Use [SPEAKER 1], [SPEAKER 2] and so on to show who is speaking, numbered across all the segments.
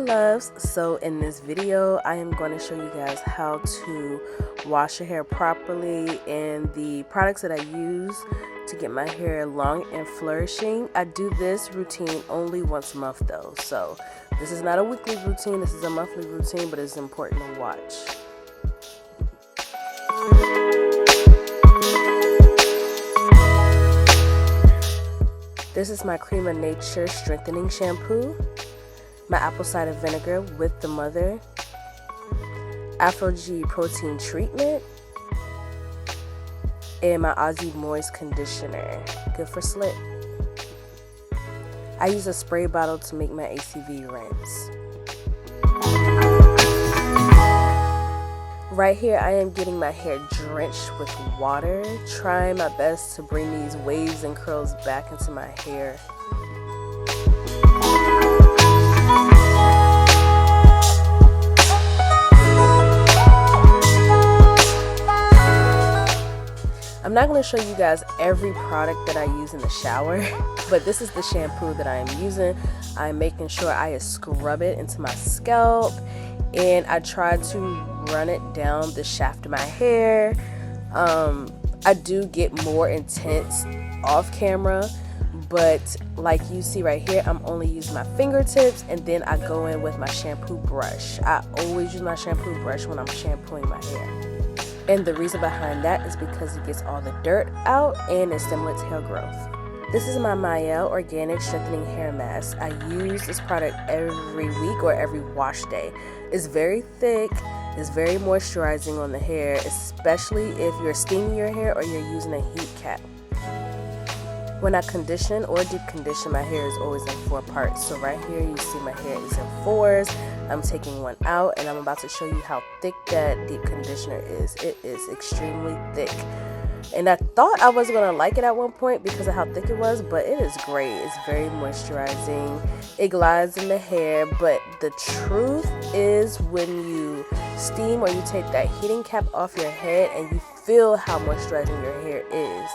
[SPEAKER 1] loves. So in this video I am going to show you guys how to wash your hair properly and the products that I use to get my hair long and flourishing. I do this routine only once a month though, so this is not a weekly routine, this is a monthly routine, but it's important to watch. This is my Cream of Nature strengthening shampoo, my apple cider vinegar with the mother, Afro G protein treatment, and my Aussie Moist conditioner, good for slip. I use a spray bottle to make my ACV rinse. Right here I am getting my hair drenched with water, trying my best to bring these waves and curls back into my hair. I'm not going to show you guys every product that I use in the shower, but this is the shampoo that I am using. I'm making sure I scrub it into my scalp, and I try to run it down the shaft of my hair. I do get more intense off camera, but like you see right here, I'm only using my fingertips, and then I go in with my shampoo brush. I always use my shampoo brush when I'm shampooing my hair. And the reason behind that is because it gets all the dirt out and it stimulates hair growth. This is my Mael Organic Strengthening Hair Mask. I use this product every week or every wash day. It's very thick, it's very moisturizing on the hair, especially if you're steaming your hair or you're using a heat cap. When I condition or deep condition, my hair is always in 4 parts. So right here you see my hair is in 4s. I'm taking one out and I'm about to show you how thick that deep conditioner is. It is extremely thick. And I thought I wasn't going to like it at one point because of how thick it was, but it is great. It's very moisturizing. It glides in the hair, but the truth is when you steam or you take that heating cap off your head and you feel how moisturizing your hair is.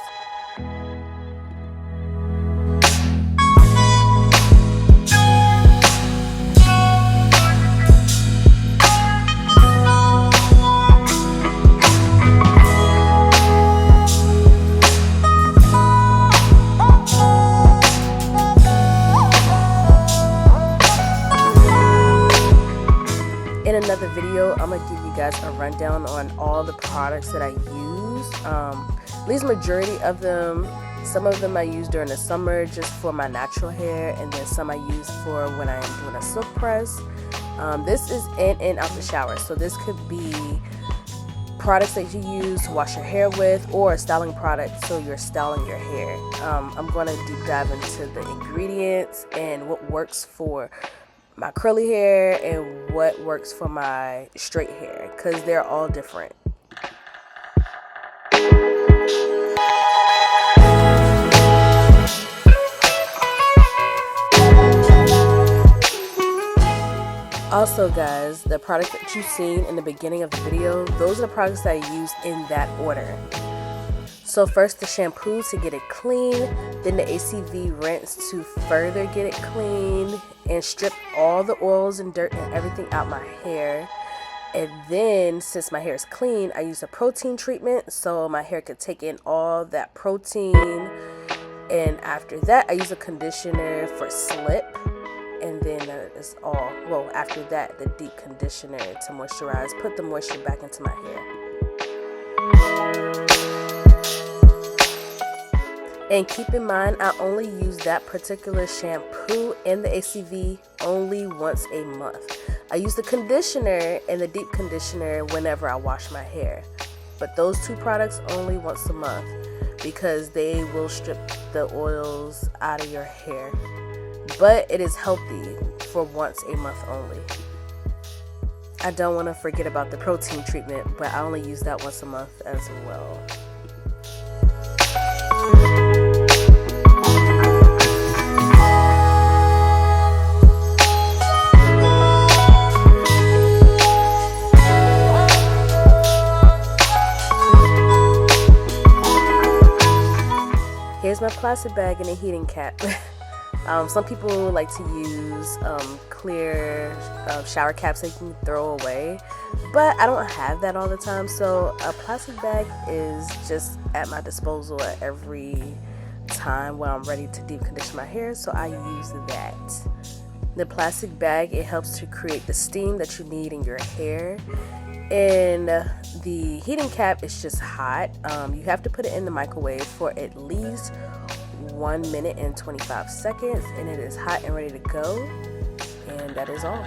[SPEAKER 1] In another video, I'm going to give you guys a rundown on all the products that I use. At least majority of them, some of them I use during the summer just for my natural hair, and then some I use for when I am doing a silk press. This is in and out the shower, so this could be products that you use to wash your hair with, or a styling product so you're styling your hair. I'm going to deep dive into the ingredients and what works for my curly hair and what works for my straight hair, because they're all different. Also guys, the products that you've seen in the beginning of the video, those are the products that I use in that order. So first the shampoo to get it clean, then the ACV rinse to further get it clean and strip all the oils and dirt and everything out my hair. And then since my hair is clean, I use a protein treatment so my hair could take in all that protein. And after that I use a conditioner for slip. And then it's all, well, after that the deep conditioner to moisturize, put the moisture back into my hair. And keep in mind, I only use that particular shampoo and the ACV only once a month. I use the conditioner and the deep conditioner whenever I wash my hair. But those 2 products only once a month because they will strip the oils out of your hair. But it is healthy for once a month only. I don't want to forget about the protein treatment, but I only use that once a month as well. Here's my plastic bag and a heating cap. Some people like to use clear shower caps that you can throw away, but I don't have that all the time, so a plastic bag is just at my disposal at every time when I'm ready to deep condition my hair, so I use that. The plastic bag, it helps to create the steam that you need in your hair, and the heating cap is just hot. You have to put it in the microwave for at least 1 minute and 25 seconds, and it is hot and ready to go, and that is all.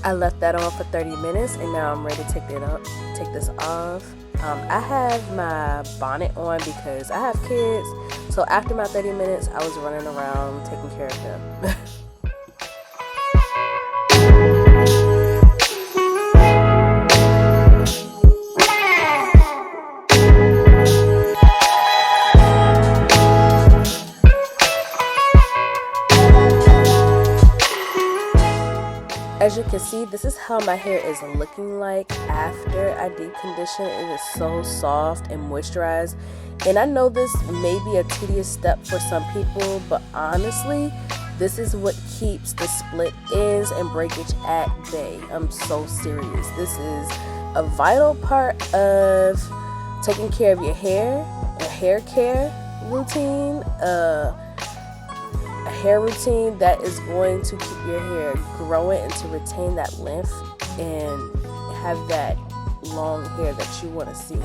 [SPEAKER 1] I left that on for 30 minutes, and now I'm ready to take this off. I have my bonnet on because I have kids, so after my 30 minutes I was running around taking care of them. As you can see, this is how my hair is looking like after I deep condition. It is so soft and moisturized, and I know this may be a tedious step for some people, but honestly, this is what keeps the split ends and breakage at bay. I'm so serious. This is a vital part of taking care of your hair, a hair care routine, a hair routine that is going to keep your hair growing and to retain that length and have that long hair that you want to see.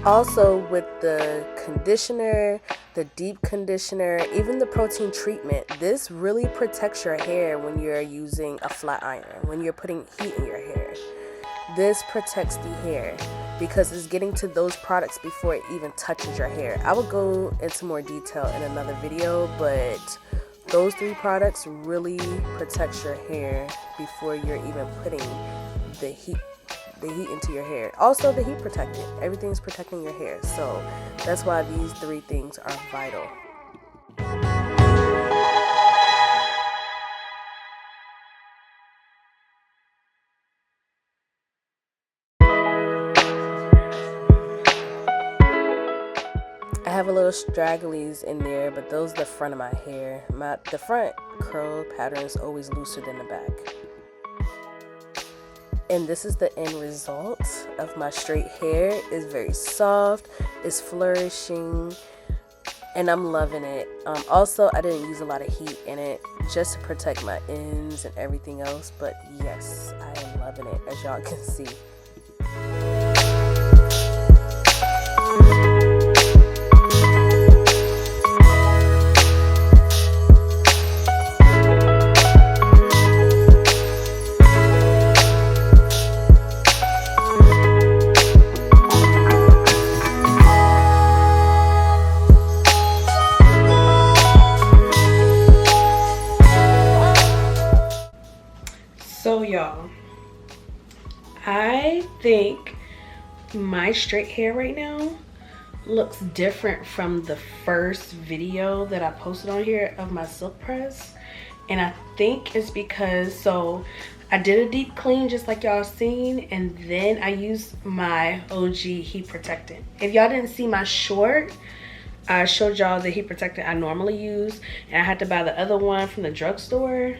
[SPEAKER 1] Also, with the conditioner, the deep conditioner, even the protein treatment, this really protects your hair when you're using a flat iron, when you're putting heat in your hair. This protects the hair because it's getting to those products before it even touches your hair. I will go into more detail in another video, but those 3 products really protect your hair before you're even putting the heat into your hair. Also, the heat protectant. Everything's protecting your hair. So that's why these 3 things are vital. I have a little stragglies in there, but those are the front of my hair. The front curl pattern is always looser than the back. And this is the end result of my straight hair. It's very soft, it's flourishing, and I'm loving it. Also, I didn't use a lot of heat in it just to protect my ends and everything else, but yes, I am loving it, as y'all can see.
[SPEAKER 2] So y'all, I think my straight hair right now looks different from the first video that I posted on here of my silk press, and I think it's because, so I did a deep clean just like y'all seen, and then I used my OG heat protectant. If y'all didn't see my short, I showed y'all the heat protectant I normally use, and I had to buy the other one from the drugstore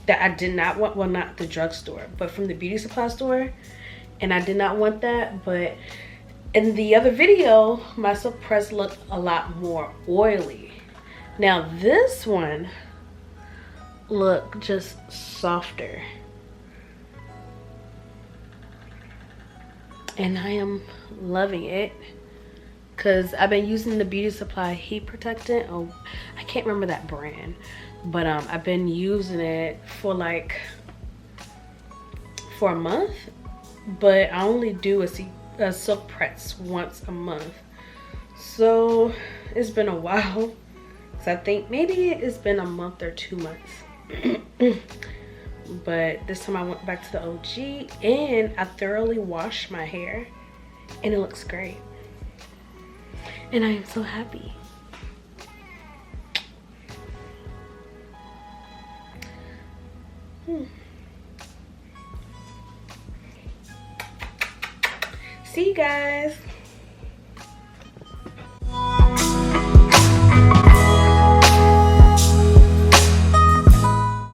[SPEAKER 2] that I did not want. Well, not the drugstore, but from the beauty supply store, and I did not want that. But in the other video, my silk press looked a lot more oily. Now this one look just softer, and I am loving it because I've been using the beauty supply heat protectant. Oh, I can't remember that brand, but I've been using it for a month, but I only do a silk press once a month, so it's been a while So I think maybe it's been a month or 2 months. But this time I went back to the OG and I thoroughly washed my hair and it looks great. And I am so happy. See you guys.